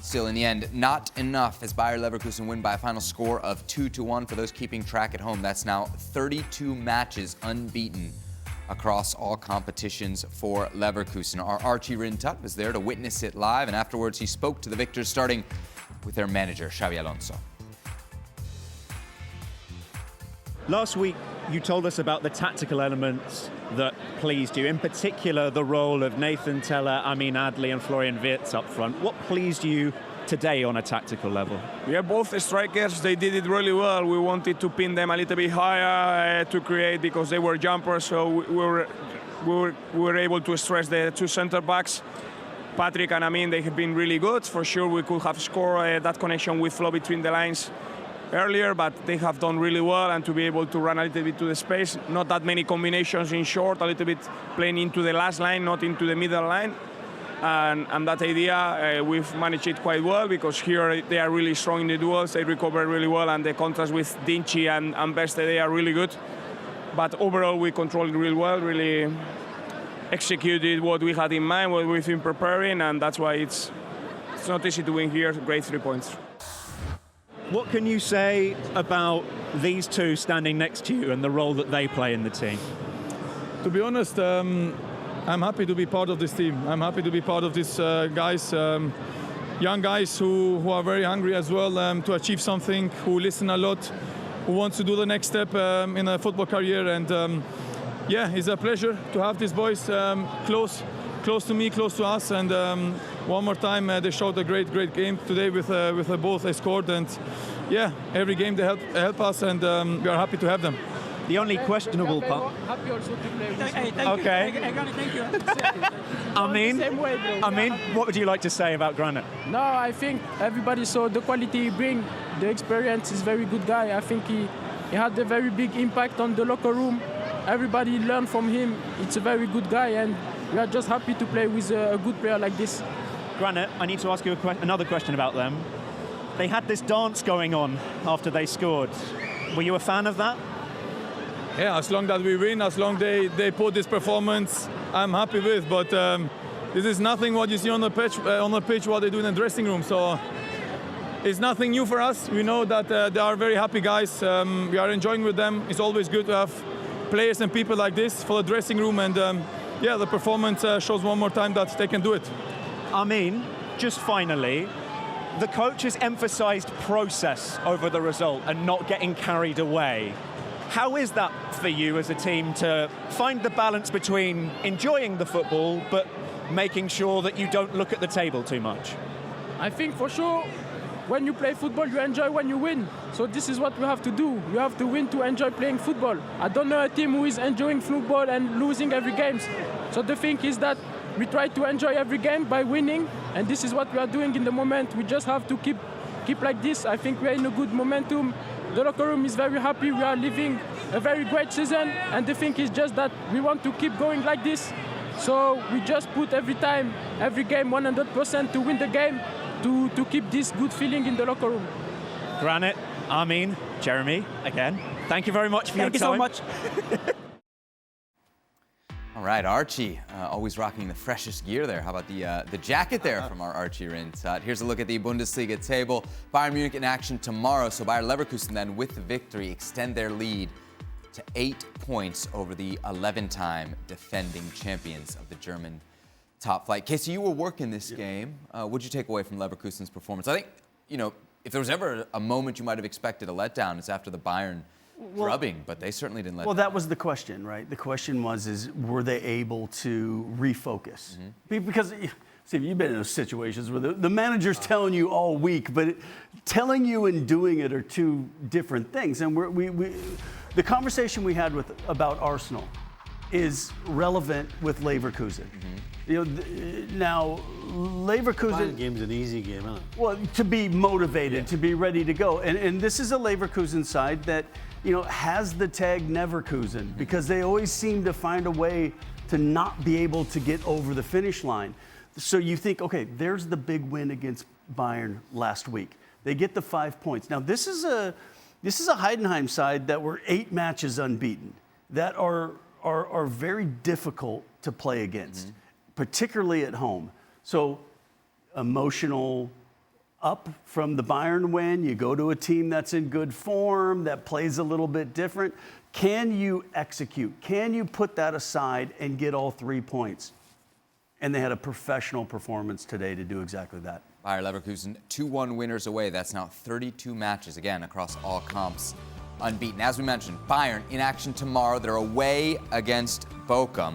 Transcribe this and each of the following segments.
Still, in the end, not enough as Bayer Leverkusen win by a final score of 2-1. For those keeping track at home, that's now 32 matches unbeaten across all competitions for Leverkusen. Our Archie Rintutt was there to witness it live, and afterwards he spoke to the victors, starting with their manager, Xabi Alonso. Last week, you told us about the tactical elements that pleased you, in particular the role of Nathan Teller, Amin Adli and Florian Wirtz up front. What pleased you today on a tactical level? Yeah, both strikers, they did it really well. We wanted to pin them a little bit higher to create, because they were jumpers, so we were able to stress the two center backs. Patrick and Amin, they have been really good. For sure, we could have scored that connection with flow between the lines earlier, but they have done really well, and to be able to run a little bit to the space, not that many combinations in short, a little bit playing into the last line, not into the middle line. And that idea, we've managed it quite well, because here they are really strong in the duels, they recover really well, and the contrast with Dinci and Beste, they are really good. But overall, we controlled it really well, really executed what we had in mind, what we've been preparing, and that's why it's not easy to win here. Great 3 points. What can you say about these two standing next to you and the role that they play in the team? To be honest, I'm happy to be part of this team. I'm happy to be part of these guys, young guys who are very hungry as well to achieve something, who listen a lot, who wants to do the next step in a football career. And yeah, it's a pleasure to have these boys close to me, close to us. And one more time, they showed a great game today with both they scored. And yeah, every game they help us, and we are happy to have them. The only questionable part. Happy also to play with you. Okay. Thank you. I mean, what would you like to say about Granit? No, I think everybody saw the quality he brings, the experience. He's a very good guy. I think he had a very big impact on the locker room. Everybody learned from him. It's a very good guy, and we are just happy to play with a good player like this. Granit, I need to ask you another question about them. They had this dance going on after they scored. Were you a fan of that? Yeah, as long as we win, as long as they put this performance, I'm happy with. But this is nothing what you see on the pitch, what they do in the dressing room. So it's nothing new for us. We know that they are very happy guys. We are enjoying with them. It's always good to have players and people like this for the dressing room. And yeah, the performance shows one more time that they can do it. I mean, just finally, the coach has emphasized process over the result and not getting carried away. How is that for you as a team to find the balance between enjoying the football but making sure that you don't look at the table too much? I think for sure, when you play football, you enjoy when you win. So this is what we have to do. You have to win to enjoy playing football. I don't know a team who is enjoying football and losing every game. So the thing is that we try to enjoy every game by winning, and this is what we are doing in the moment. We just have to keep like this. I think we are in a good momentum. The locker room is very happy. We are living a very great season, and the thing is just that we want to keep going like this. So we just put every time, every game 100% to win the game, to keep this good feeling in the locker room. Granit, Amin, Jeremy, again, thank you very much for your time. Thank you so much. All right, Archie, always rocking the freshest gear there. How about the jacket there from our Archie Rintutt? Here's a look at the Bundesliga table. Bayern Munich in action tomorrow, so Bayer Leverkusen then, with the victory, extend their lead to 8 points over the 11-time defending champions of the German top flight. Casey, you were working this game. What did you take away from Leverkusen's performance? I think, you know, if there was ever a moment you might have expected a letdown, it's after the Bayern drubbing, but they certainly didn't let. Well, that was the question, right? The question was, were they able to refocus? Because, see, you've been in those situations where the manager's telling you all week, but telling you and doing it are two different things. And the conversation we had about Arsenal is relevant with Leverkusen. You know, now Leverkusen. Bayern game's an easy game, huh? Well, to be motivated, to be ready to go, and this is a Leverkusen side that, you know, has the tag Neverkusen, because they always seem to find a way to not be able to get over the finish line. So you think, okay, there's the big win against Bayern last week. They get the 5 points. Now this is a Heidenheim side that were 8 matches unbeaten, that are very difficult to play against, particularly at home. So emotional up from the Bayern win. You go to a team that's in good form, that plays a little bit different. Can you execute? Can you put that aside and get all 3 points? And they had a professional performance today to do exactly that. Bayer Leverkusen 2-1 winners away. That's now 32 matches, again, across all comps, unbeaten. As we mentioned, Bayern in action tomorrow. They're away against Bochum.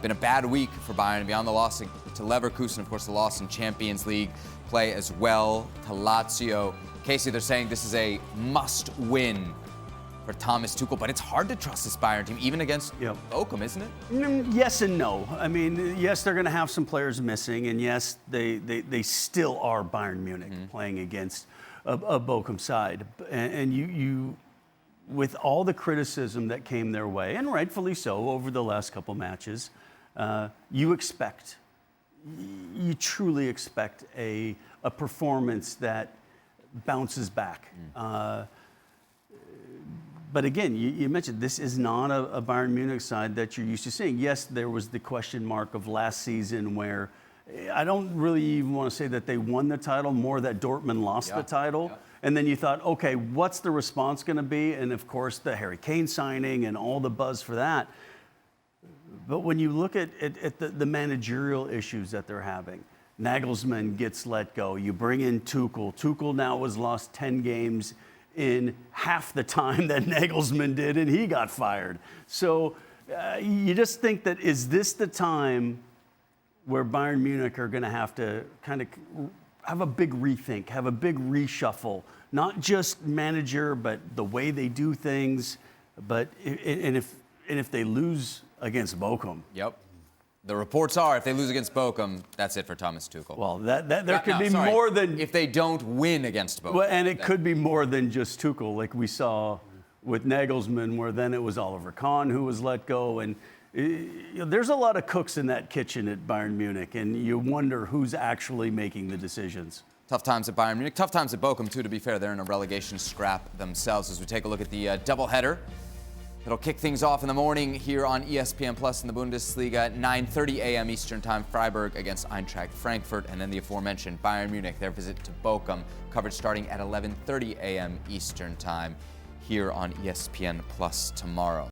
Been a bad week for Bayern. Beyond the loss to Leverkusen, of course, the loss in Champions League play as well to Lazio. Casey, they're saying this is a must-win for Thomas Tuchel, but it's hard to trust this Bayern team, even against Bochum, isn't it? Yes and no. I mean, yes, they're going to have some players missing, and yes, they still are Bayern Munich playing against a Bochum side. And you, with all the criticism that came their way, and rightfully so, over the last couple matches, you truly expect a performance that bounces back. But again, you mentioned this is not a Bayern Munich side that you're used to seeing. Yes, there was the question mark of last season where I don't really even want to say that they won the title, more that Dortmund lost the title. Yeah. And then you thought, okay, what's the response going to be? And of course, the Harry Kane signing and all the buzz for that. But when you look at the managerial issues that they're having, Nagelsmann gets let go. You bring in Tuchel. Tuchel now has lost 10 games in half the time that Nagelsmann did, and he got fired. So you just think that, is this the time where Bayern Munich are going to have to kind of have a big rethink, have a big reshuffle, not just manager, but the way they do things. But if they lose against Bochum, the reports are if they lose against Bochum, that's it for Thomas Tuchel. Well, there could be more than if they don't win against Bochum. Well, and it could be more than just Tuchel, like we saw with Nagelsmann, where then it was Oliver Kahn who was let go, and there's a lot of cooks in that kitchen at Bayern Munich, and you wonder who's actually making the decisions. Tough times at Bayern Munich, tough times at Bochum too. To be fair, they're in a relegation scrap themselves. As we take a look at the doubleheader. It'll kick things off in the morning here on ESPN Plus in the Bundesliga, 9:30 a.m. Eastern Time, Freiburg against Eintracht Frankfurt, and then the aforementioned Bayern Munich, their visit to Bochum, coverage starting at 11:30 a.m. Eastern Time here on ESPN Plus tomorrow.